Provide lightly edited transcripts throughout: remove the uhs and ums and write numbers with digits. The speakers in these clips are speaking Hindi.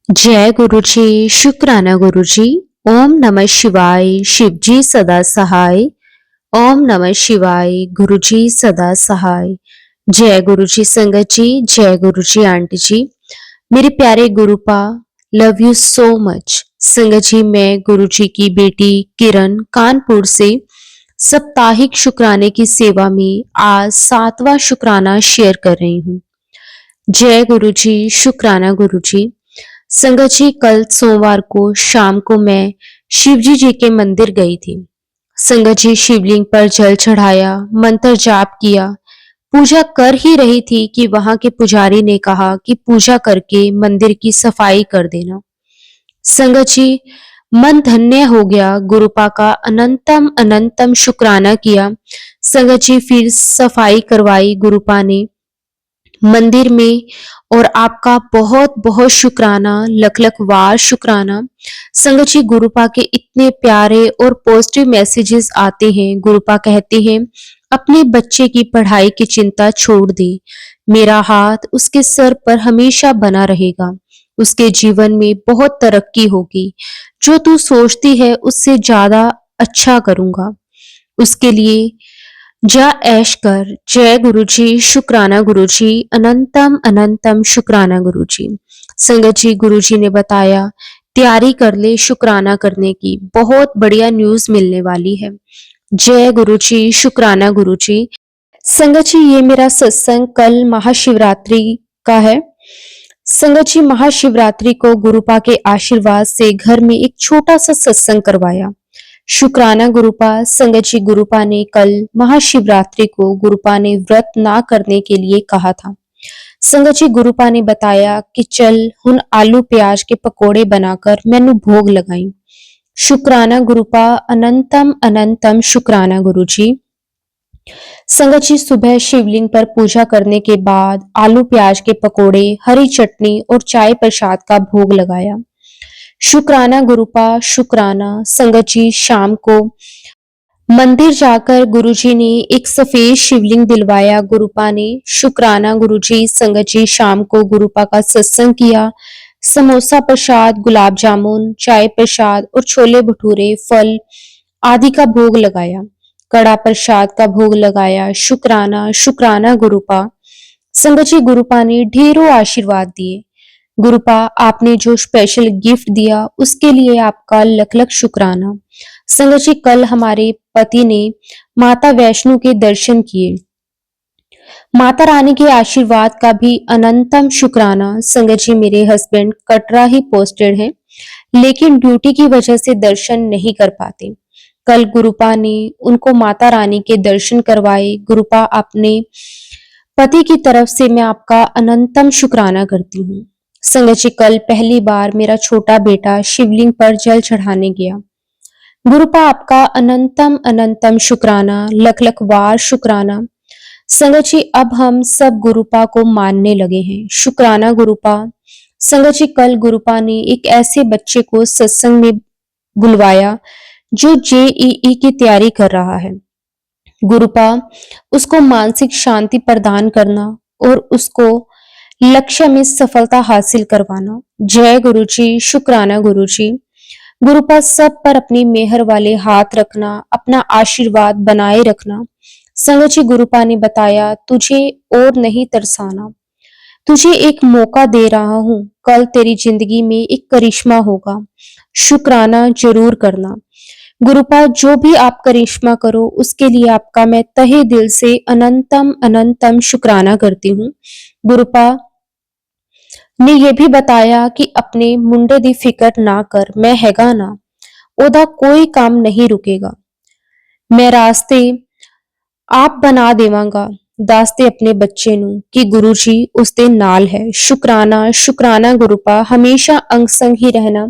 जय गुरु जी। शुक्राना गुरु जी। ओम नमः शिवाय। शिव जी सदा सहाय। ओम नमः शिवाय। गुरु जी सदा सहाय। जय गुरु जी संगत जी। जय गुरु जी आंटी जी। मेरे प्यारे गुरुपा, लव यू सो मच। संगत जी, मैं गुरु जी की बेटी किरण कानपुर से साप्ताहिक शुक्राने की सेवा में आज 7वां शुक्राना शेयर कर रही हूँ। जय गुरु जी। शुक्राना गुरु जी। संगत जी, कल सोमवार को शाम को मैं शिवजी जी के मंदिर गई थी। संगत जी, शिवलिंग पर जल चढ़ाया, मंत्र जाप किया। पूजा कर ही रही थी कि वहां के पुजारी ने कहा कि पूजा करके मंदिर की सफाई कर देना। संगत जी, मन धन्य हो गया। गुरुपा का अनंतम अनंतम शुक्राना किया। संगत जी, फिर सफाई करवाई गुरुपा ने मंदिर में। और आपका बहुत बहुत शुक्राना, लख लख वार शुक्राना। संगत जी, गुरुपा के इतने प्यारे और पॉजिटिव मैसेजेस आते हैं। गुरुपा कहते हैं अपने बच्चे की पढ़ाई की चिंता छोड़ दे, मेरा हाथ उसके सर पर हमेशा बना रहेगा, उसके जीवन में बहुत तरक्की होगी, जो तू सोचती है उससे ज्यादा अच्छा करूंगा, उसके लिए जा ऐश कर। जय गुरु जी। शुक्राना गुरु जी। अनंतम अनंतम शुक्राना गुरु जी। संगत जी, गुरु जी ने बताया तैयारी कर ले शुक्राना करने की, बहुत बढ़िया न्यूज मिलने वाली है। जय गुरु जी। शुक्राना गुरु जी। संगत जी, ये मेरा सत्संग कल महाशिवरात्रि का है। संगत जी, महाशिवरात्रि को गुरुपा के आशीर्वाद से घर में एक छोटा सा सत्संग करवाया। शुक्राना गुरुपा। संगत जी, गुरुपा ने कल महाशिवरात्रि को गुरुपा ने व्रत ना करने के लिए कहा था। संगत जी, गुरुपा ने बताया कि चल हुन आलू प्याज के पकोड़े बनाकर मैनू भोग लगाई। शुक्राना गुरुपा। अनंतम अनंतम शुक्राना गुरु जी। संगत जी, सुबह शिवलिंग पर पूजा करने के बाद आलू प्याज के पकोड़े, हरी चटनी और चाय प्रसाद का भोग लगाया। शुक्राना गुरुपा। शुक्राना। संगत जी, शाम को मंदिर जाकर गुरुजी ने एक सफेद शिवलिंग दिलवाया गुरुपा ने। शुक्राना गुरुजी। संगत जी, शाम को गुरुपा का सत्संग किया। समोसा प्रसाद, गुलाब जामुन, चाय प्रसाद और छोले भटूरे, फल आदि का भोग लगाया। कड़ा प्रसाद का भोग लगाया। शुक्राना। शुक्राना गुरुपा। संगत जी, गुरुपा ने ढेरों आशीर्वाद दिए। गुरुपा, आपने जो स्पेशल गिफ्ट दिया उसके लिए आपका लख लख शुक्राना। संगत जी, कल हमारे पति ने माता वैष्णो के दर्शन किए। माता रानी के आशीर्वाद का भी अनंतम शुक्राना। संगत जी, मेरे हस्बैंड कटरा ही पोस्टेड हैं, लेकिन ड्यूटी की वजह से दर्शन नहीं कर पाते। कल गुरुपा ने उनको माता रानी के दर्शन करवाए। गुरुपा, अपने पति की तरफ से मैं आपका अनंतम शुक्राना करती हूँ। संगत जी, कल पहली बार मेरा छोटा बेटा शिवलिंग पर जल चढ़ाने गया। गुरुपा, आपका अनंतम अनंतम शुक्राना, लख लख वार शुक्राना। संगत जी, अब हम सब गुरुपा को मानने लगे हैं। शुक्राना गुरुपा। संगत जी, कल गुरुपा ने एक ऐसे बच्चे को सत्संग में बुलवाया जो जेईई की तैयारी कर रहा है। गुरुपा, उसको मानसिक शांति प्रदान करना और उसको लक्ष्य में सफलता हासिल करवाना। जय गुरु जी। शुक्राना गुरु जी। गुरुपा, सब पर अपनी मेहर वाले हाथ रखना, अपना आशीर्वाद बनाए रखना। संगत जी, गुरुपा ने बताया तुझे और नहीं तरसाना, तुझे एक मौका दे रहा हूँ, कल तेरी जिंदगी में एक करिश्मा होगा, शुक्राना जरूर करना। गुरुपा, जो भी आप करिश्मा करो उसके लिए आपका मैं तहे दिल से अनंतम अनंतम शुक्राना करती हूँ। गुरुपा ने यह भी बताया कि अपने मुंडे दी फिकर ना कर, मैं हैगा ना, ओदा कोई काम नहीं रुकेगा, मैं रास्ते आप बना देवांगा, दासते अपने बच्चे नू कि गुरु जी उसके नाल है। शुक्राना। शुक्राना गुरुपा, हमेशा अंग संग ही रहना।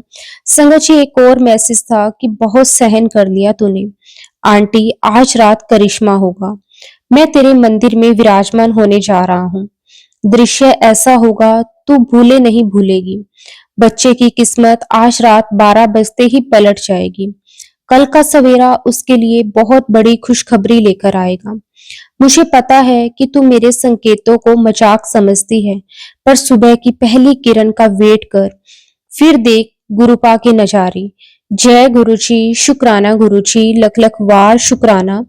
संगत जी, एक और मैसेज था कि बहुत सहन कर लिया तूने, आंटी आज रात करिश्मा होगा, मैं तेरे मंदिर में विराजमान होने जा रहा हूँ, दृश्य ऐसा होगा तू भूले नहीं भूलेगी, बच्चे की किस्मत आज रात 12 बजते ही पलट जाएगी, कल का सवेरा उसके लिए बहुत बड़ी खुशखबरी लेकर आएगा। मुझे पता है कि तू मेरे संकेतों को मजाक समझती है, पर सुबह की पहली किरण का वेट कर, फिर देख गुरुपा के नजारे। जय गुरु जी, शुक्राना गुरु जी, लख लख वार शुक्राना।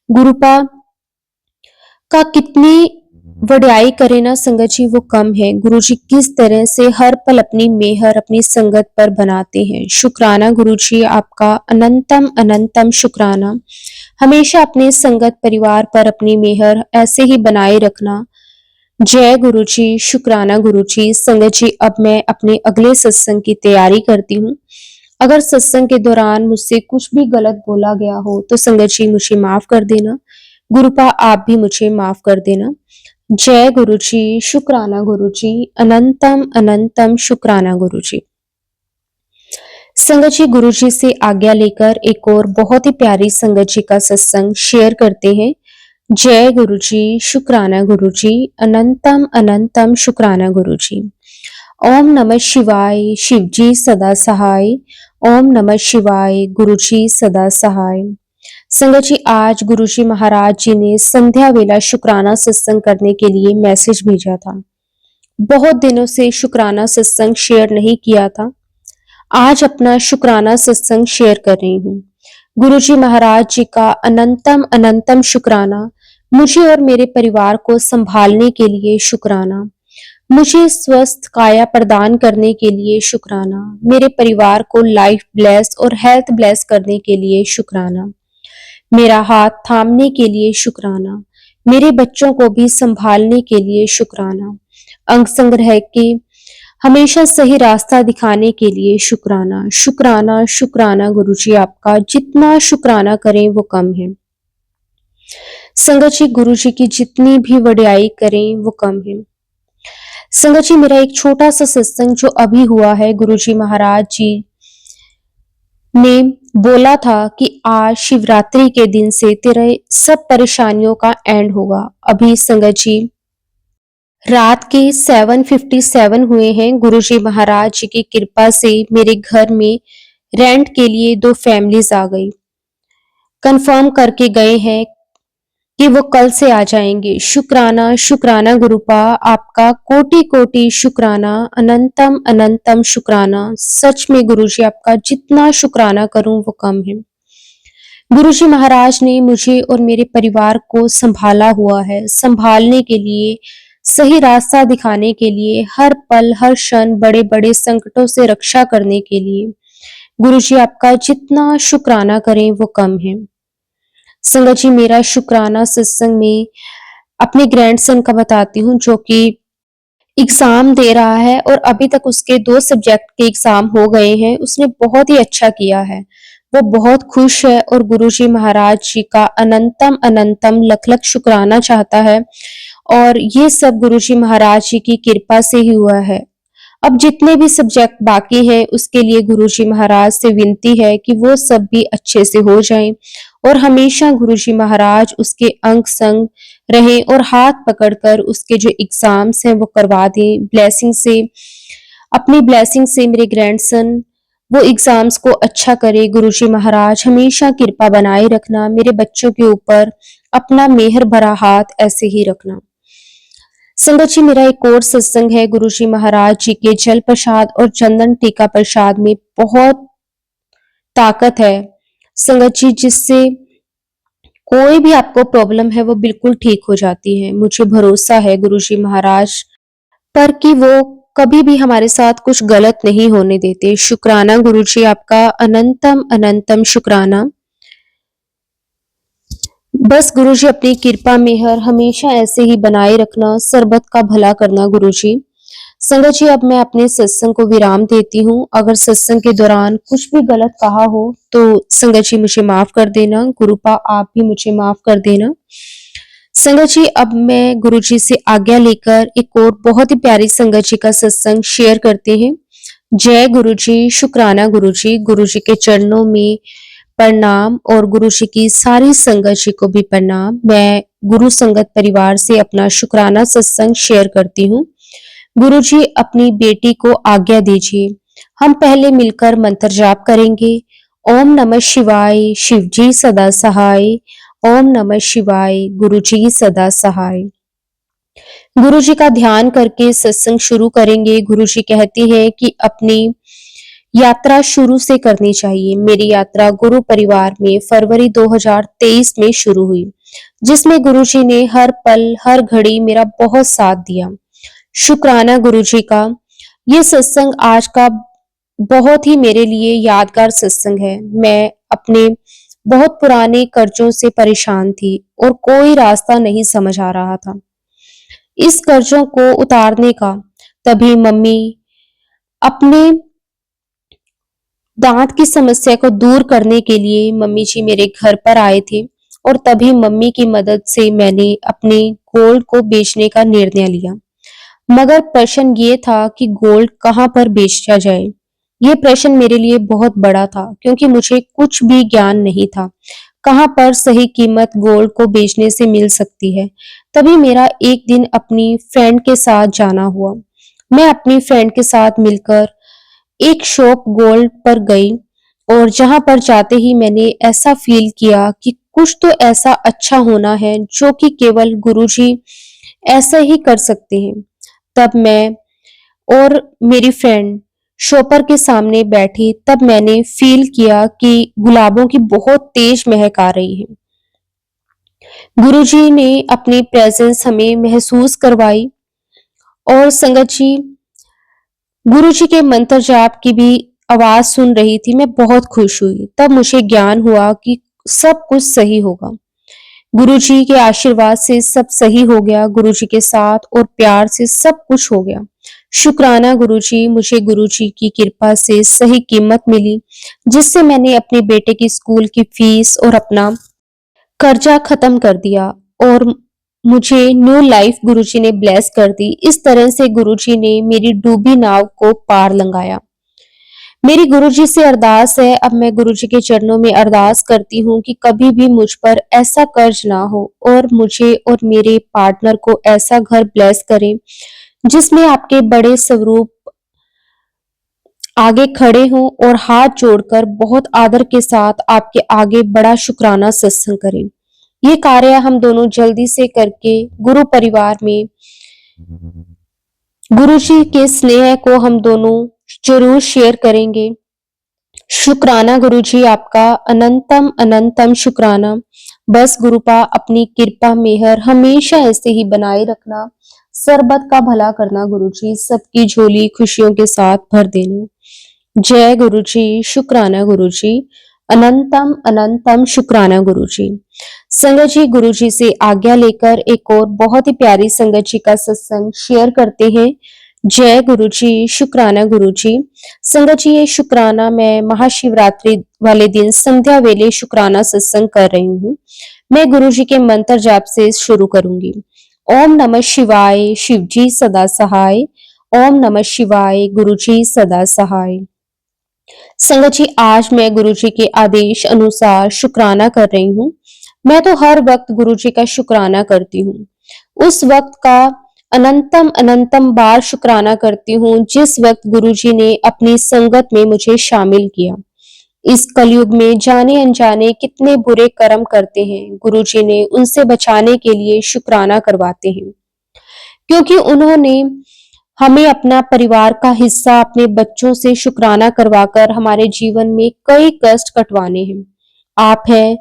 गुरुपा का कितनी वड्याई करे ना संगत जी वो कम है। गुरु जी किस तरह से हर पल अपनी मेहर अपनी संगत पर बनाते हैं। शुक्राना गुरु जी, आपका अनंतम अनंतम शुक्राना। हमेशा अपने संगत परिवार पर अपनी मेहर ऐसे ही बनाए रखना। जय गुरु जी, शुक्राना गुरु जी। संगत जी, अब मैं अपने अगले सत्संग की तैयारी करती हूँ। अगर सत्संग के दौरान मुझसे कुछ भी गलत बोला गया हो तो संगत जी मुझे माफ कर देना। गुरुपा आप भी मुझे माफ कर देना। जय गुरु जी, शुक्राना गुरु जी, अनंतम अनंतम शुक्राना गुरु जी। संगत जी, गुरु जी से आज्ञा लेकर एक और बहुत ही प्यारी संगत जी का सत्संग शेयर करते हैं। जय गुरु जी, शुक्राना गुरु जी, अनंतम अनंतम शुक्राना गुरु जी। ओम नमः शिवाय, शिव जी सदा सहाय। ओम नमः शिवाय, गुरु जी सदा सहाय। संगत जी, आज गुरु जी महाराज जी ने संध्या वेला शुक्राना सत्संग करने के लिए मैसेज भेजा था। बहुत दिनों से शुक्राना सत्संग शेयर नहीं किया था। आज अपना शुक्राना सत्संग शेयर कर रही हूँ। गुरु जी महाराज जी का अनंतम अनंतम शुक्राना। मुझे और मेरे परिवार को संभालने के लिए शुक्राना। मुझे स्वस्थ काया प्रदान करने के लिए शुक्राना। मेरे परिवार को लाइफ ब्लेस और हेल्थ ब्लेस करने के लिए शुक्राना। मेरा हाथ थामने के लिए शुक्राना। मेरे बच्चों को भी संभालने के लिए शुक्राना। अंग संग्रह के हमेशा सही रास्ता दिखाने के लिए शुक्राना। शुक्राना शुक्राना गुरु जी, आपका जितना शुक्राना करें वो कम है। संगत जी, गुरु जी की जितनी भी वड्याई करें वो कम है। संगत जी, मेरा एक छोटा सा सत्संग जो अभी हुआ है, गुरु जी महाराज जी ने बोला था कि आज शिवरात्रि के दिन से तेरे सब परेशानियों का एंड होगा। अभी संगत जी रात के 7:57 हुए हैं। गुरुजी महाराज जी की कृपा से मेरे घर में रेंट के लिए 2 फैमिलीज आ गई। कंफर्म करके गए हैं कि वो कल से आ जाएंगे। शुक्राना शुक्राना गुरुपा, आपका कोटि कोटि शुक्राना, अनंतम अनंतम शुक्राना। सच में गुरुजी, आपका जितना शुक्राना करूं वो कम है। गुरुजी महाराज ने मुझे और मेरे परिवार को संभाला हुआ है। संभालने के लिए, सही रास्ता दिखाने के लिए, हर पल हर क्षण बड़े बड़े संकटों से रक्षा करने के लिए गुरुजी, आपका जितना शुक्राना करें वो कम है। संगत जी, मेरा शुक्राना सत्संग में अपने ग्रैंडसन का बताती हूँ, जो कि एग्जाम दे रहा है और अभी तक उसके 2 सब्जेक्ट के एग्जाम हो गए हैं। उसने बहुत ही अच्छा किया है, वो बहुत खुश है और गुरुजी महाराज जी का अनंतम अनंतम लख लख शुक्राना चाहता है। और ये सब गुरुजी महाराज जी की कृपा से ही हुआ है। अब जितने भी सब्जेक्ट बाकी हैं उसके लिए गुरुजी महाराज से विनती है कि वो सब भी अच्छे से हो जाएं और हमेशा गुरुजी महाराज उसके अंग संग रहें और हाथ पकड़कर उसके जो एग्जाम्स हैं वो करवा दें ब्लेसिंग से। अपनी ब्लेसिंग से मेरे ग्रैंडसन वो एग्जाम्स को अच्छा करे। गुरुजी महाराज हमेशा कृपा बनाए रखना, मेरे बच्चों के ऊपर अपना मेहर भरा हाथ ऐसे ही रखना। संगत जी, मेरा एक और सत्संग है गुरुजी महाराज जी के जल प्रसाद और चंदन टीका प्रसाद में बहुत ताकत है संगत जी, जिससे कोई भी आपको प्रॉब्लम है वो बिल्कुल ठीक हो जाती है। मुझे भरोसा है गुरुजी महाराज पर कि वो कभी भी हमारे साथ कुछ गलत नहीं होने देते। शुक्राना गुरुजी, आपका अनंतम अनंतम शुक्राना। बस गुरुजी अपनी कृपा मेहर हमेशा ऐसे ही बनाए रखना, सरबत का भला करना गुरुजी। संगत जी, अब मैं अपने सत्संग को विराम देती हूँ। अगर सत्संग के दौरान कुछ भी गलत कहा हो तो संगत जी मुझे माफ कर देना। गुरुपा आप भी मुझे माफ कर देना। संगत जी, अब मैं गुरुजी से आज्ञा लेकर एक और बहुत ही प्यारी संगत जी का सत्संग शेयर करते हैं। जय गुरुजी, शुक्राना गुरुजी। गुरुजी के चरणों में प्रणाम और गुरुजी की सारी संगत जी को भी प्रणाम। मैं गुरु संगत परिवार से अपना शुक्राना सत्संग शेयर करती हूँ। गुरुजी, अपनी बेटी को आज्ञा दीजिए। हम पहले मिलकर मंत्र जाप करेंगे। ओम नमः शिवाय, शिव जी सदा सहाय। ओम नमः शिवाय, गुरु जी सदा सहाय। गुरु जी का ध्यान करके सत्संग शुरू करेंगे। गुरु जी कहती है कि अपनी यात्रा शुरू से करनी चाहिए। मेरी यात्रा गुरु परिवार में फरवरी 2023 में शुरू हुई, जिसमें गुरु जी ने हर पल हर घड़ी मेरा बहुत साथ दिया। शुक्राना गुरु जी का। ये सत्संग आज का बहुत ही मेरे लिए यादगार सत्संग है। मैं अपने बहुत पुराने कर्जों से परेशान थी और कोई रास्ता नहीं समझ आ रहा था इस कर्जों को उतारने का। तभी मम्मी अपने दांत की समस्या को दूर करने के लिए मम्मी जी मेरे घर पर आए थे और तभी मम्मी की मदद से मैंने अपने गोल्ड को बेचने का निर्णय लिया। मगर प्रश्न ये था कि गोल्ड कहाँ पर बेचा जाए। ये प्रश्न मेरे लिए बहुत बड़ा था क्योंकि मुझे कुछ भी ज्ञान नहीं था कहाँ पर सही कीमत गोल्ड को बेचने से मिल सकती है। तभी मेरा एक दिन अपनी फ्रेंड के साथ जाना हुआ। मैं अपनी फ्रेंड के साथ मिलकर एक शॉप गोल्ड पर गई और जहां पर जाते ही मैंने ऐसा फील किया कि कुछ तो ऐसा अच्छा होना है जो कि केवल गुरुजी ऐसा ही कर सकते हैं। तब मैं और मेरी फ्रेंड शॉपर के सामने बैठी, तब मैंने फील किया कि गुलाबों की बहुत तेज महक आ रही है। गुरुजी ने अपनी प्रेजेंस हमें महसूस करवाई और संगत जी गुरु जी के मंत्र जाप की भी आवाज सुन रही थी। मैं बहुत खुश हुई। तब मुझे ज्ञान हुआ कि सब कुछ सही होगा। गुरु जी के आशीर्वाद से सब सही हो गया। गुरु जी के साथ और प्यार से सब कुछ हो गया। शुक्राना गुरु जी, मुझे गुरु जी की कृपा से सही कीमत मिली, जिससे मैंने अपने बेटे की स्कूल की फीस और अपना कर्जा खत्म कर दिया और मुझे न्यू लाइफ गुरुजी ने ब्लेस कर दी। इस तरह से गुरुजी ने मेरी डूबी नाव को पार लंघाया। मेरी गुरुजी से अरदास है, अब मैं गुरुजी के चरणों में अरदास करती हूँ कि कभी भी मुझ पर ऐसा कर्ज ना हो और मुझे और मेरे पार्टनर को ऐसा घर ब्लेस करें जिसमें आपके बड़े स्वरूप आगे खड़े हों और हाथ जोड़कर बहुत आदर के साथ आपके आगे बड़ा शुक्राना सत्संग करें। ये कार्य हम दोनों जल्दी से करके गुरु परिवार में गुरु जी के स्नेह को हम दोनों जरूर शेयर करेंगे। शुक्राना गुरु जी, आपका अनंतम अनंतम शुक्राना। बस गुरुपा अपनी कृपा मेहर हमेशा ऐसे ही बनाए रखना, सरबत का भला करना गुरु जी, सबकी झोली खुशियों के साथ भर देना। जय गुरु जी। शुक्राना गुरु जी, अनंतम अनंतम शुक्राना गुरु जी। संगत जी गुरु जी से आज्ञा लेकर एक और बहुत ही प्यारी संगत जी का सत्संग शेयर करते हैं। जय गुरु जी। शुक्राना गुरु जी। संगत जी ये शुक्राना मैं महाशिवरात्रि वाले दिन संध्या वेले शुक्राना सत्संग कर रही हूँ। मैं गुरु जी के मंत्र जाप से शुरू करूंगी। ओम नमः शिवाय, शिव जी सदा सहाय। ओम नमः शिवाय, गुरु जी सदा सहाय। संगत जी आज मैं गुरु जी के आदेश अनुसार शुक्राना कर रही हूँ। मैं तो हर वक्त गुरु जी का शुक्राना करती हूँ, उस वक्त का अनंतम अनंतम बार शुक्राना करती हूँ जिस वक्त गुरु जी ने अपनी संगत में मुझे शामिल किया। इस कलयुग में जाने अनजाने कितने बुरे कर्म करते हैं, गुरु जी ने उनसे बचाने के लिए शुक्राना करवाते हैं, क्योंकि उन्होंने हमें अपना परिवार का हिस्सा अपने बच्चों से शुक्राना करवाकर हमारे जीवन में कई कष्ट कटवाने हैं। आप हैं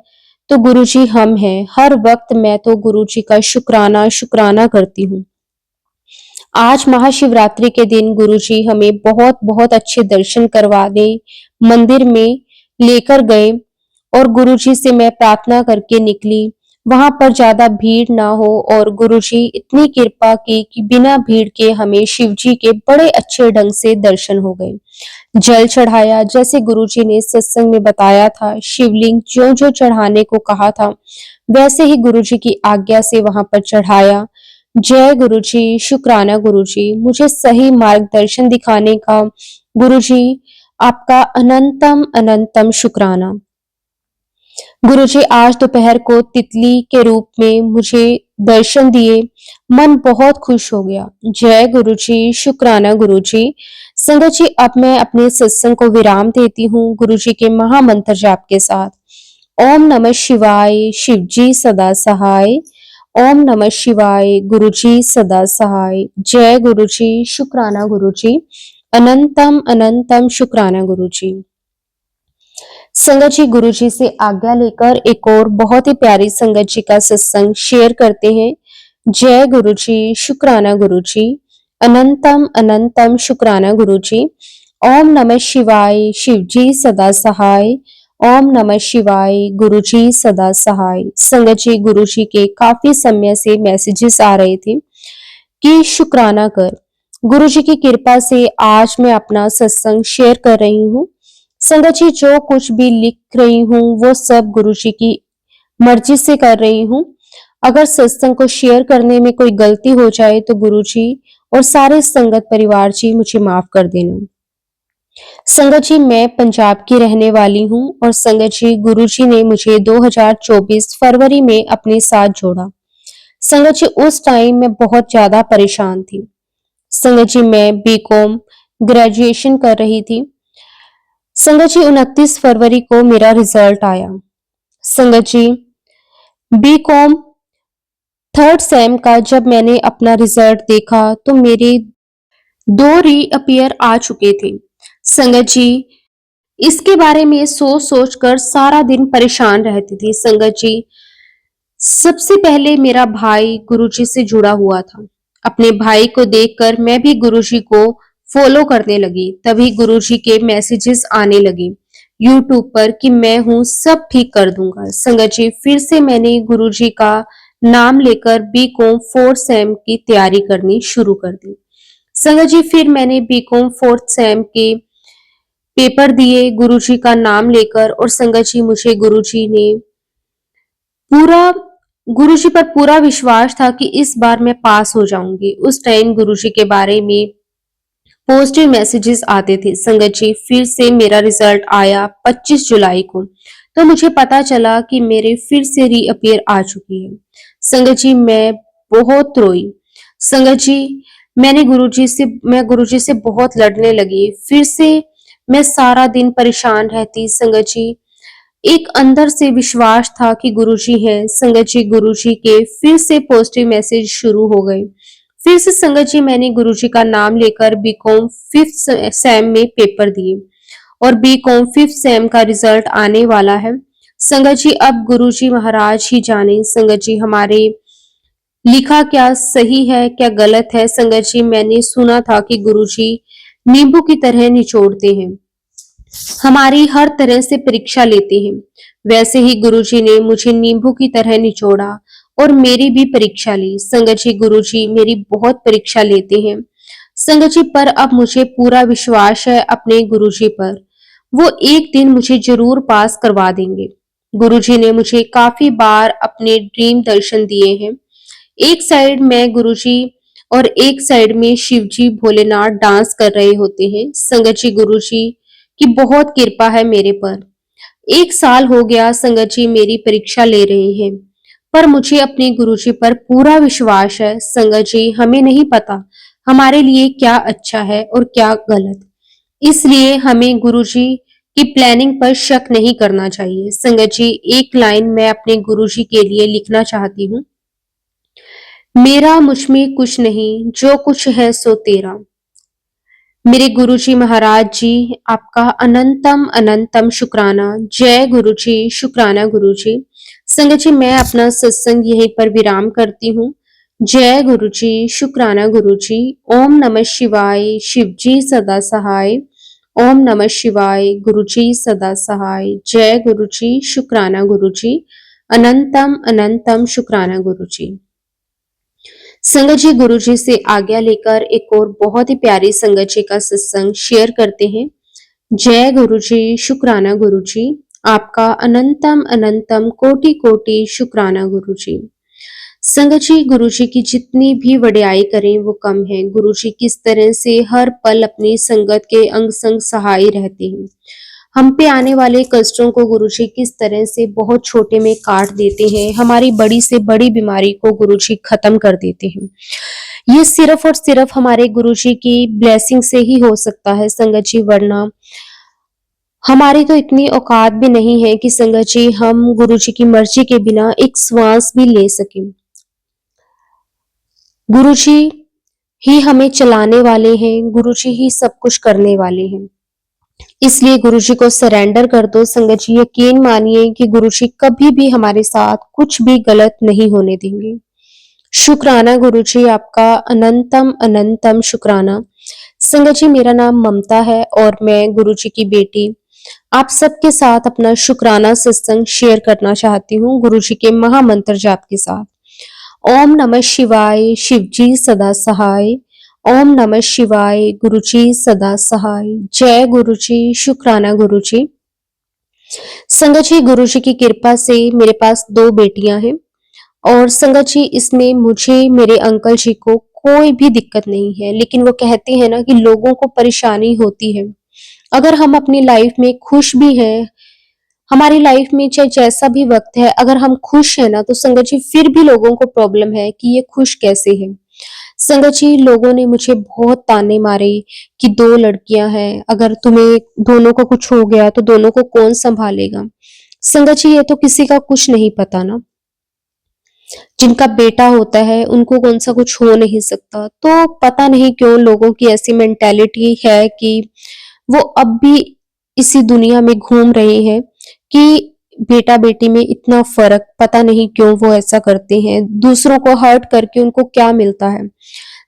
तो गुरुजी हम हैं। हर वक्त मैं तो गुरुजी का शुक्राना शुक्राना करती हूँ। आज महाशिवरात्रि के दिन गुरुजी हमें बहुत बहुत अच्छे दर्शन करवाने मंदिर में लेकर गए और गुरुजी से मैं प्रार्थना करके निकली। वहां पर ज्यादा भीड़ ना हो और गुरुजी इतनी कृपा की कि बिना भीड़ के हमें शिवजी के बड़े अच्छे ढंग से दर्शन हो गए। जल चढ़ाया जैसे गुरुजी ने सत्संग में बताया था, शिवलिंग जो जो चढ़ाने को कहा था वैसे ही गुरुजी की आज्ञा से वहां पर चढ़ाया। जय गुरुजी। शुक्राना गुरुजी, मुझे सही मार्गदर्शन दिखाने का गुरुजी आपका अनंतम अनंतम शुक्राना। गुरुजी आज दोपहर को तितली के रूप में मुझे दर्शन दिए, मन बहुत खुश हो गया। जय गुरुजी। शुक्राना गुरुजी। संगत जी अब मैं अपने सत्संग को विराम देती हूँ गुरुजी के महामंत्र जाप के साथ। ओम नमः शिवाय, शिव जी सदा सहाय। ओम नमः शिवाय। गुरुजी सदा सहाय। जय गुरुजी। शुक्राना गुरुजी। अनंतम अनंतम शुक्राना गुरुजी। संगत जी, गुरुजी से आज्ञा लेकर एक और बहुत ही प्यारी संगत जी का सत्संग शेयर करते हैं। जय गुरुजी। शुक्राना गुरुजी। अनंतम अनंतम शुक्राना गुरुजी। ओम नमः शिवाय। शिवजी सदा सहाय। ओम नमः शिवाय। गुरुजी सदा सहाय। संगत जी, गुरुजी के काफी समय से मैसेजेस आ रहे थे कि शुक्राना कर। गुरुजी की कृपा से आज मैं अपना सत्संग शेयर कर रही हूँ। संगत जी, जो कुछ भी लिख रही हूँ वो सब गुरुजी की मर्जी से कर रही हूँ। अगर सत्संग को शेयर करने में कोई गलती हो जाए तो गुरुजी और सारे संगत परिवार जी मुझे माफ कर देना। संगत जी, मैं पंजाब की रहने वाली हूँ और संगत जी, गुरुजी ने मुझे 2024 फरवरी में अपने साथ जोड़ा। संगत जी, उस टाइम मैं बहुत ज्यादा परेशान थी। संगत जी, मैं बीकॉम ग्रेजुएशन कर रही थी। संगत जी, 29 फरवरी को मेरा रिजल्ट आया। संगत जी, बीकॉम थर्ड सेम का जब मैंने अपना रिजल्ट देखा तो मेरे 2 रीअपियर आ चुके थे। संगत जी, इसके बारे में सोच सोच कर सारा दिन परेशान रहती थी। संगत जी, सबसे पहले मेरा भाई गुरुजी से जुड़ा हुआ था। अपने भाई को देखकर मैं भी गुरुजी को फॉलो करने लगी। तभी गुरुजी के मैसेजेस आने लगे यूट्यूब पर कि मैं हूँ, सब ठीक कर दूंगा। संगत जी, फिर से मैंने गुरुजी का नाम लेकर बीकॉम फोर्थ सेम की तैयारी करनी शुरू कर दी। संगत जी, फिर मैंने बीकॉम फोर्थ सेम के पेपर दिए गुरुजी का नाम लेकर और संगत जी, मुझे गुरुजी ने पूरा गुरुजी पर पूरा विश्वास था कि इस बार मैं पास हो जाऊंगी। उस टाइम गुरुजी के बारे में पॉजिटिव मैसेजेस आते थे। संगत जी, फिर से मेरा रिजल्ट आया 25 जुलाई को, तो मुझे पता चला कि मेरे फिर से रीअपियर आ चुकी है। संगत जी, मैं बहुत रोई। संगत जी, मैं गुरुजी से बहुत लड़ने लगी। फिर से मैं सारा दिन परेशान रहती। संगत जी, एक अंदर से विश्वास था कि गुरुजी हैं। संगत जी, गुरुजी के फिर से पॉजिटिव मैसेज शुरू हो गए। फिर से संगत जी, मैंने गुरुजी का नाम लेकर बीकॉम फिफ्थ सेम में पेपर दिए और बीकॉम फिफ्थ सेम का रिजल्ट आने वाला है। संगत जी, अब गुरुजी महाराज ही जाने संगत जी हमारे लिखा क्या सही है क्या गलत है। संगत जी, मैंने सुना था कि गुरुजी नींबू की तरह निचोड़ते हैं, हमारी हर तरह से परीक्षा लेते हैं। वैसे ही गुरुजी ने मुझे नींबू की तरह निचोड़ा और मेरी भी परीक्षा ली। संगत जी, गुरुजी मेरी बहुत परीक्षा लेते हैं। संगत जी, पर अब मुझे पूरा विश्वास है अपने गुरुजी पर, वो एक दिन मुझे जरूर पास करवा देंगे। गुरुजी ने मुझे काफी बार अपने ड्रीम दर्शन दिए हैं। एक साइड में गुरुजी और एक साइड में शिवजी भोलेनाथ डांस कर रहे होते हैं। संगत जी, गुरुजी की बहुत कृपा है मेरे पर। 1 साल हो गया संगत जी मेरी परीक्षा ले रहे हैं, पर मुझे अपने गुरुजी पर पूरा विश्वास है। संगत जी, हमें नहीं पता हमारे लिए क्या अच्छा है और क्या गलत, इसलिए हमें गुरुजी की प्लानिंग पर शक नहीं करना चाहिए। संगत जी, एक लाइन मैं अपने गुरुजी के लिए लिखना चाहती हूँ। मेरा मुझ में कुछ नहीं, जो कुछ है सो तेरा। मेरे गुरुजी महाराज जी, आपका अनंतम अनंतम शुक्राना। जय गुरुजी। शुक्राना गुरुजी। संगत जी, मैं अपना सत्संग यहीं पर विराम करती हूँ। जय गुरुजी। शुक्राना गुरुजी। ओम नमः शिवाय। शिवजी सदा सहाय। ओम नमः शिवाय। गुरुजी सदा सहाय। जय गुरुजी। शुक्राना गुरुजी। अनंतम अनंतम शुक्राना गुरुजी। संगत जी, गुरुजी से आज्ञा लेकर एक और बहुत ही प्यारी संगत जी का सत्संग शेयर करते हैं। जय गुरुजी। शुक्राना गुरुजी। आपका अनंतम अनंतम कोटि कोटि शुक्राना गुरुजी। संगत जी, गुरुजी की जितनी भी वड्याई करें वो कम है। गुरुजी किस तरह से हर पल अपनी संगत के अंग संग सहाय रहते हैं। हम पे आने वाले कष्टों को गुरुजी किस तरह से बहुत छोटे में काट देते हैं। हमारी बड़ी से बड़ी बीमारी को गुरुजी खत्म कर देते हैं। ये सिर्फ और सिर्फ हमारे गुरुजी की ब्लेसिंग से ही हो सकता है संगत जी, वरना हमारी तो इतनी औकात भी नहीं है कि संगत जी हम गुरुजी की मर्जी के बिना एक श्वास भी ले सकें। गुरुजी ही हमें चलाने वाले हैं, गुरुजी ही सब कुछ करने वाले हैं। इसलिए गुरुजी को सरेंडर कर दो। संगत जी यकीन मानिए कि गुरुजी कभी भी हमारे साथ कुछ भी गलत नहीं होने देंगे। शुक्राना गुरुजी, आपका अनंतम अनंतम शुक्राना। संगत जी मेरा नाम ममता है और मैं गुरुजी की बेटी आप सबके साथ अपना शुक्राना सत्संग शेयर करना चाहती हूँ गुरुजी के महामंत्र जाप के साथ। ओम नमः शिवाय, शिवजी सदा सहाय। ओम नमः शिवाय, गुरुजी सदा सहाय। जय गुरुजी, शुक्राना गुरुजी। संगत जी गुरुजी की कृपा से मेरे पास 2 बेटियां हैं और संगत जी इसमें मुझे मेरे अंकल जी को कोई भी दिक्कत नहीं है, लेकिन वो कहते हैं ना कि लोगों को परेशानी होती है। अगर हम अपनी लाइफ में खुश भी हैं, हमारी लाइफ में चाहे जैसा भी वक्त है, अगर हम खुश हैं ना तो संगत जी फिर भी लोगों को प्रॉब्लम है कि ये खुश कैसे है। संगत जी लोगों ने मुझे बहुत ताने मारे कि 2 लड़कियां हैं, अगर तुम्हें दोनों को कुछ हो गया तो दोनों को कौन संभालेगा। संगत जी ये तो किसी का कुछ नहीं पता ना, जिनका बेटा होता है उनको कौन सा कुछ हो नहीं सकता। तो पता नहीं क्यों लोगों की ऐसी मेंटेलिटी है कि वो अब भी इसी दुनिया में घूम रहे हैं कि बेटा बेटी में इतना फर्क, पता नहीं क्यों वो ऐसा करते हैं। दूसरों को हर्ट करके उनको क्या मिलता है।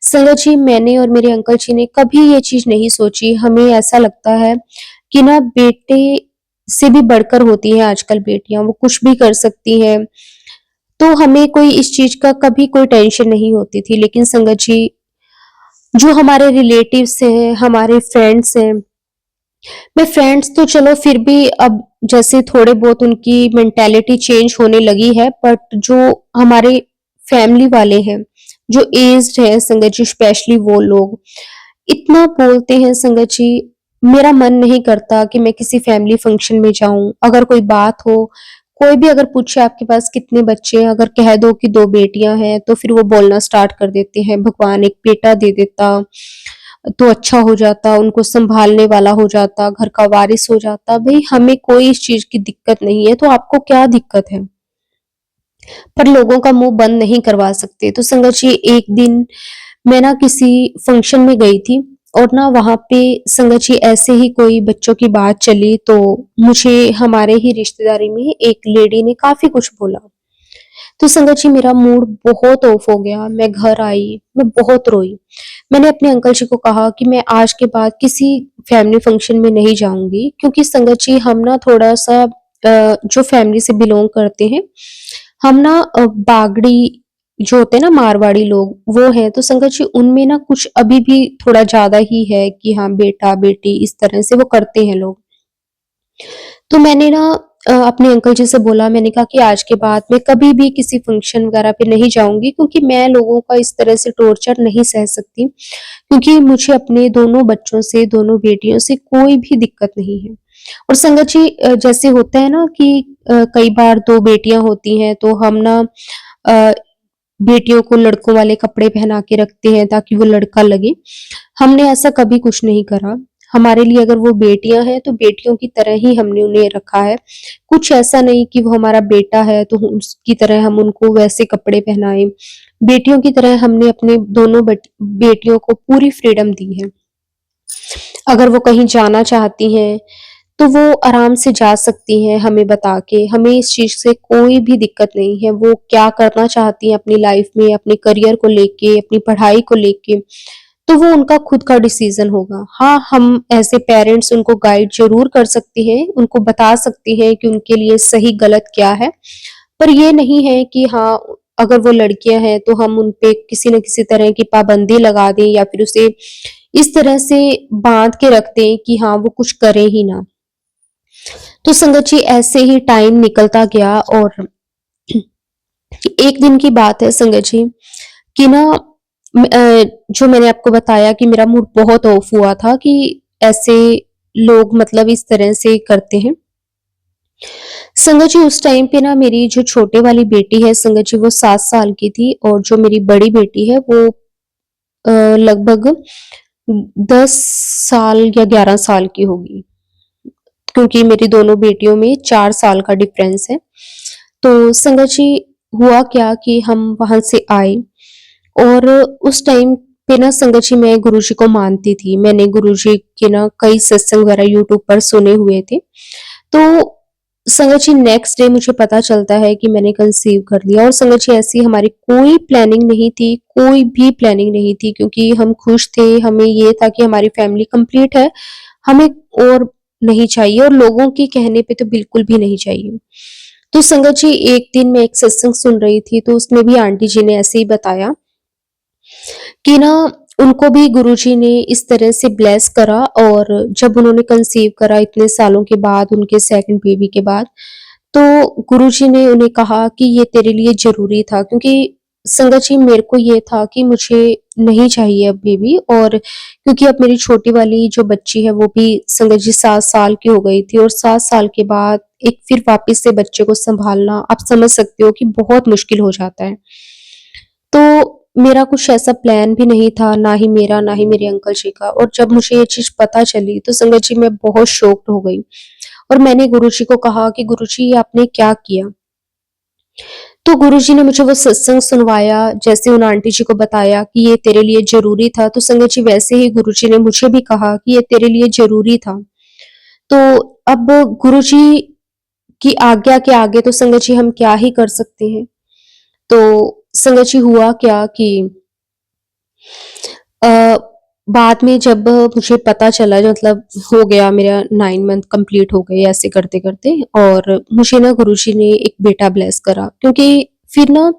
संगत जी मैंने और मेरे अंकल जी ने कभी ये चीज नहीं सोची। हमें ऐसा लगता है कि ना बेटे से भी बढ़कर होती है आजकल बेटियां, वो कुछ भी कर सकती हैं। तो हमें कोई इस चीज का कभी कोई टेंशन नहीं होती थी। लेकिन संगत जी जो हमारे रिलेटिव्स हैं, हमारे फ्रेंड्स हैं, मैं फ्रेंड्स तो चलो फिर भी अब जैसे थोड़े बहुत उनकी मेंटालिटी चेंज होने लगी है, बट जो हमारे फैमिली वाले हैं, जो एज्ड है संगत जी, स्पेशली वो लोग इतना बोलते हैं संगत जी, मेरा मन नहीं करता कि मैं किसी फैमिली फंक्शन में जाऊं। अगर कोई बात हो, कोई भी अगर पूछे आपके पास कितने बच्चे हैं, अगर कह दो कि 2 बेटियां हैं तो फिर वो बोलना स्टार्ट कर देते हैं, भगवान एक बेटा दे देता तो अच्छा हो जाता, उनको संभालने वाला हो जाता, घर का वारिस हो जाता। भाई हमें कोई इस चीज की दिक्कत नहीं है, तो आपको क्या दिक्कत है। पर लोगों का मुंह बंद नहीं करवा सकते। तो संगत जी एक दिन मैं ना किसी फंक्शन में गई थी और ना वहां पे संगत जी ऐसे ही कोई बच्चों की बात चली, तो मुझे हमारे ही रिश्तेदारी में एक लेडी ने काफी कुछ बोला। तो संगत जी मेरा मूड बहुत ऑफ हो गया। मैं घर आई, मैं बहुत रोई। मैंने अपने अंकल जी को कहा कि मैं आज के बाद किसी फैमिली फंक्शन में नहीं जाऊंगी, क्योंकि संगत जी हम ना थोड़ा सा जो फैमिली से बिलोंग करते हैं, हम ना बागड़ी जो होते हैं ना मारवाड़ी लोग, वो है। तो संगत जी उनमें ना कुछ अभी भी थोड़ा ज्यादा ही है कि हाँ बेटा बेटी इस तरह से वो करते हैं लोग। तो मैंने ना अपने अंकल जी से बोला, मैंने कहा कि आज के बाद मैं कभी भी किसी फंक्शन वगैरह पे नहीं जाऊंगी, क्योंकि मैं लोगों का इस तरह से टॉर्चर नहीं सह सकती। क्योंकि मुझे अपने दोनों बच्चों से, दोनों बेटियों से कोई भी दिक्कत नहीं है। और संगत जी जैसे होता है ना कि कई बार 2 बेटियां होती हैं तो हम ना अ, बेटियों को लड़कों वाले कपड़े पहना के रखते हैं ताकि वो लड़का लगे। हमने ऐसा कभी कुछ नहीं करा। हमारे लिए अगर वो बेटियां हैं तो बेटियों की तरह ही हमने उन्हें रखा है। कुछ ऐसा नहीं कि वो हमारा बेटा है तो उसकी तरह हम उनको वैसे कपड़े पहनाएं। बेटियों की तरह हमने अपने दोनों बेटियों को पूरी फ्रीडम दी है। अगर वो कहीं जाना चाहती हैं तो वो आराम से जा सकती हैं हमें बता के। हमें इस चीज से कोई भी दिक्कत नहीं है। वो क्या करना चाहती हैं अपनी लाइफ में, अपने करियर को लेके, अपनी पढ़ाई को लेके, तो वो उनका खुद का डिसीजन होगा। हाँ, हम ऐसे पेरेंट्स उनको गाइड जरूर कर सकते हैं, उनको बता सकते हैं कि उनके लिए सही गलत क्या है। पर ये नहीं है कि हाँ, अगर वो लड़कियां हैं तो हम उन पे किसी न किसी तरह की पाबंदी लगा दें या फिर उसे इस तरह से बांध के रख दें कि हाँ वो कुछ करे ही ना। तो संगत जी ऐसे ही टाइम निकलता गया और एक दिन की बात है संगत जी कि ना जो मैंने आपको बताया कि मेरा मूड बहुत ऑफ हुआ था कि ऐसे लोग मतलब इस तरह से करते हैं। संगत जी उस टाइम पे ना मेरी जो छोटे वाली बेटी है संगत जी वो 7 साल की थी और जो मेरी बड़ी बेटी है वो लगभग 10 साल या 11 साल की होगी, क्योंकि मेरी दोनों बेटियों में 4 साल का डिफरेंस है। तो संगत जी हुआ क्या कि हम वहां से आए और उस टाइम पे ना संगत जी मैं गुरुजी को मानती थी। मैंने गुरुजी के ना कई सत्संग वगैरह यूट्यूब पर सुने हुए थे। तो संगत जी नेक्स्ट डे मुझे पता चलता है कि मैंने कंसीव कर लिया, और संगत जी ऐसी हमारी कोई प्लानिंग नहीं थी, कोई भी प्लानिंग नहीं थी, क्योंकि हम खुश थे, हमें ये था कि हमारी फैमिली कंप्लीट है, हमें और नहीं चाहिए, और लोगों के कहने पे तो बिल्कुल भी नहीं चाहिए। तो संगत जी एक दिन मैं एक सत्संग सुन रही थी, तो उसमें भी आंटी जी ने ऐसे ही बताया कि ना उनको भी गुरुजी ने इस तरह से ब्लेस करा, और जब उन्होंने कंसीव करा इतने सालों के बाद, उनके सेकंड बेबी के बाद, तो गुरुजी ने उन्हें कहा कि ये तेरे लिए ज़रूरी था, क्योंकि संगत जी मेरे को ये था कि मुझे नहीं चाहिए अब बेबी, और क्योंकि अब मेरी छोटी वाली जो बच्ची है वो भी संगत जी 7 साल की हो गई थी, और 7 साल के बाद एक फिर वापस से बच्चे को सँभालना आप समझ सकते हो कि बहुत मुश्किल हो जाता है। तो मेरा कुछ ऐसा प्लान भी नहीं था, ना ही मेरा, ना ही मेरे अंकल जी का, और जब मुझे ये चीज़ पता चली तो संगत जी मैं बहुत शॉक्ड हो गई, और मैंने गुरुजी को कहा कि गुरुजी ये आपने क्या किया? तो गुरुजी ने मुझे वो सत्संग सुनवाया, जैसे उन आंटी जी को बताया कि ये तेरे लिए ज़रूरी था, तो संगत जी वैसे ही गुरुजी ने मुझे भी कहा कि ये तेरे लिए ज़रूरी था। तो अब गुरुजी की आज्ञा के आगे तो संगत जी हम क्या ही कर सकते हैं? तो संगत जी हुआ क्या कि अ, बाद में जब मुझे पता चला, मतलब हो गया मेरा 9 मंथ कंप्लीट हो गए ऐसे करते-करते, और मुझे ना गुरुजी ने एक बेटा ब्लेस करा, क्योंकि फिर ना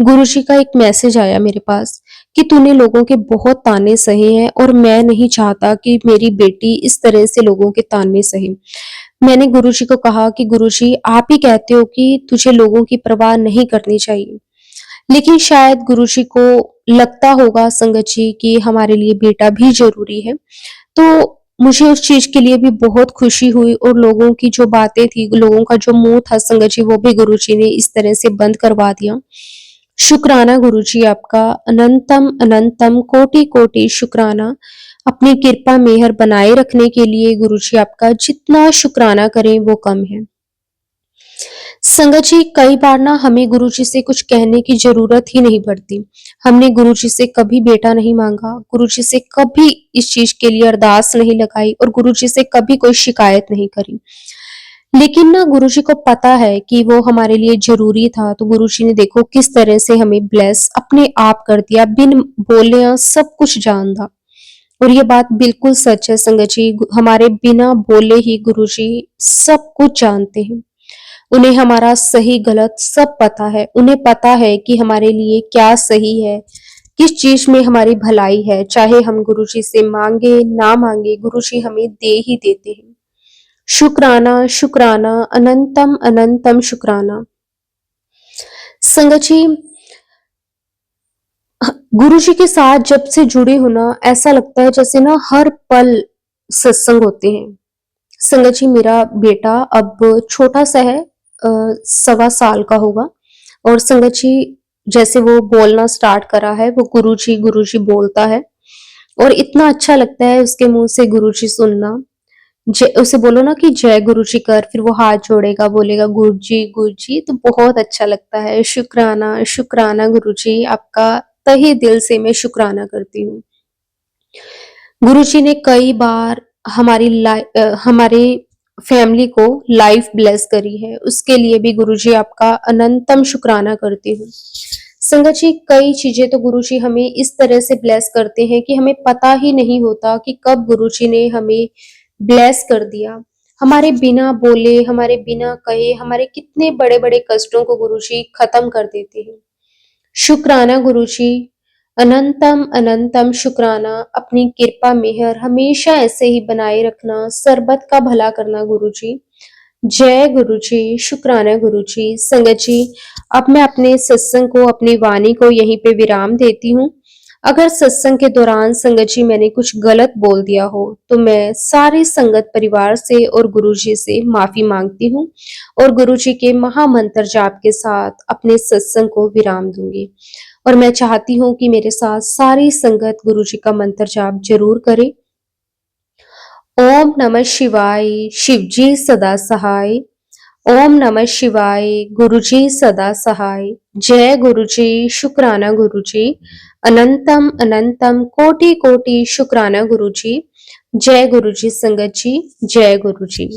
गुरुजी का एक मैसेज आया मेरे पास कि तूने लोगों के बहुत ताने सहे हैं, और मैं नहीं चाहता कि मेरी बेटी इस तरह से लोगों के ताने सहे। मैंने गुरुजी को कहा कि गुरुजी आप ही कहते हो कि तुझे लोगों की परवाह नहीं करनी चाहिए। लेकिन शायद गुरुजी को लगता होगा संगत जी कि हमारे लिए बेटा भी ज़रूरी है। तो मुझे उस चीज़ के लिए भी बहुत खुशी हुई, और लोगों की जो बातें थी, लोगों का जो मुँह था संगत जी, वो भी गुरुजी ने इस तरह से बंद करवा दिया। शुक्राना गुरुजी आपका, अनंतम अनंतम कोटि-कोटि शुक्राना। अपनी कृपा मेहर बनाए रखने के लिए गुरुजी आपका जितना शुक्राना करें वो कम है। संगत जी कई बार ना हमें गुरुजी से कुछ कहने की ज़रूरत ही नहीं पड़ती। हमने गुरुजी से कभी बेटा नहीं माँगा, गुरुजी से कभी इस चीज़ के लिए अरदास नहीं लगाई, और गुरुजी से कभी कोई शिकायत नहीं करी। लेकिन ना गुरुजी को पता है कि वो हमारे लिए ज़रूरी था, तो गुरुजी ने देखो किस तरह से हमें ब्लेस अपने आप कर दिया, बिन बोले सब कुछ जानता। और ये बात बिल्कुल सच है संगत जी, हमारे बिना बोले ही गुरुजी सब कुछ जानते हैं। उन्हें हमारा सही गलत सब पता है। उन्हें पता है कि हमारे लिए क्या सही है, किस चीज़ में हमारी भलाई है। चाहे हम गुरुजी से माँगे, ना माँगे, गुरुजी हमें दे ही देते हैं। शुक्राना, शुक्राना, अनंतम अनंतम शुक्राना। संगत जी, गुरुजी के साथ जब से जुड़ी हूँ ना, ऐसा लगता है जैसे ना हर पल सत्संग होते हैं। संगत जी मेरा बेटा अब छोटा-सा है, सवा साल का होगा, और संगत जी जैसे वो बोलना स्टार्ट करा है, वो गुरुजी, गुरुजी बोलता है, और इतना अच्छा लगता है उसके मुँह से गुरुजी सुनना। उसे बोलो ना कि जय गुरुजी कर, फिर वो हाथ जोड़ेगा, बोलेगा गुरुजी, गुरुजी, तो बहुत अच्छा लगता है। शुक्राना, शुक्राना गुरुजी, आपका तहे दिल से मैं शुक्राना करती हूँ। गुरुजी ने कई बार हमारे फैमिली को लाइफ ब्लेस करी है, उसके लिए भी गुरुजी आपका अनंतम शुक्राना करती हूँ। संगत जी कई चीजें तो गुरुजी हमें इस तरह से ब्लेस करते हैं कि हमें पता ही नहीं होता कि कब गुरुजी ने हमें ब्लेस कर दिया। हमारे बिना बोले, हमारे बिना कहे, हमारे कितने बड़े-बड़े कष्टों को गुरुजी खत्म कर देते हैं। शुक्राना गुरुजी, अनंतम अनंतम शुक्राना, अपनी कृपा मेहर हमेशा ऐसे ही बनाए रखना, सरबत का भला करना गुरुजी। जय गुरुजी, शुक्राना गुरुजी। संगत जी, अब मैं अपने सत्संग को, अपनी वाणी को यहीं पे विराम देती हूँ। अगर सत्संग के दौरान संगत जी मैंने कुछ गलत बोल दिया हो, तो मैं सारे संगत परिवार से और गुरुजी से माफी मांगती हूँ, और गुरुजी के महामंत्र जाप के साथ अपने सत्संग को विराम दूंगी। और मैं चाहती हूँ कि मेरे साथ सारी संगत गुरुजी का मंत्र जाप जरूर करे। ओम नमः शिवाय, शिवजी सदा सहाय। ओम नमः शिवाय गुरुजी सदा सहाय। जय गुरुजी शुक्राना गुरुजी। अनंतम अनंतम कोटि कोटि शुक्राना गुरुजी। जय गुरुजी संगत जी, जय गुरुजी।